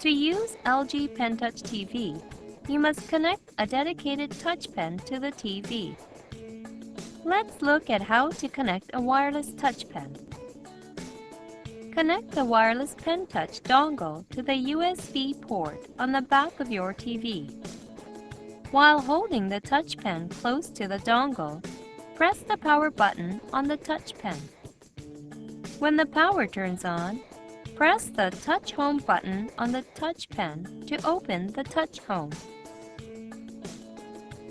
To use LG Pen Touch TV, you must connect a dedicated touch pen to the TV. Let's look at how to connect a wireless touch pen. Connect the wireless Pen Touch dongle to the USB port on the back of your TV. While holding the touch pen close to the dongle, press the power button on the touch pen. When the power turns on, press the Touch Home button on the touch pen to open the Touch Home.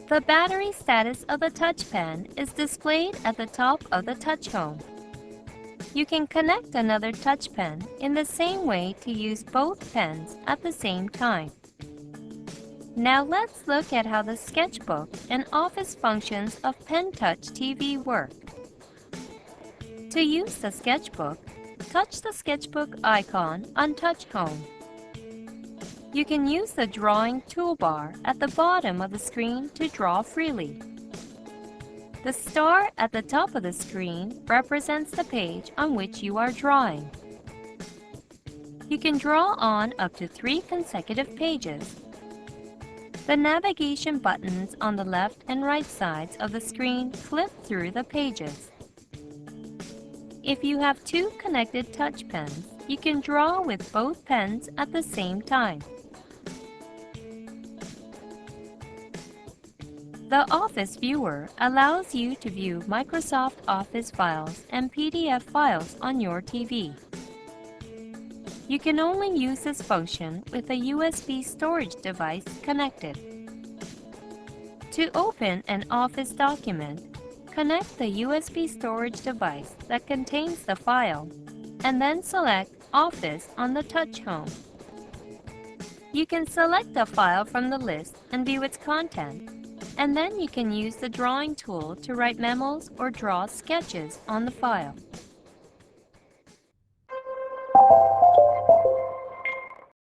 The battery status of the touch pen is displayed at the top of the Touch Home. You can connect another touch pen in the same way to use both pens at the same time. Now let's look at how the sketchbook and office functions of Pen Touch TV work. To use the sketchbook, touch the sketchbook icon on Touch Home. You can use the drawing toolbar at the bottom of the screen to draw freely. The star at the top of the screen represents the page on which you are drawing. You can draw on up to 3 consecutive pages. The navigation buttons on the left and right sides of the screen flip through the pages. If you have 2 connected touch pens, you can draw with both pens at the same time. The Office Viewer allows you to view Microsoft Office files and PDF files on your TV. You can only use this function with a USB storage device connected. To open an Office document, connect the USB storage device that contains the file, and then select Office on the Touch Home. You can select a file from the list and view its content, and then you can use the drawing tool to write memos or draw sketches on the file.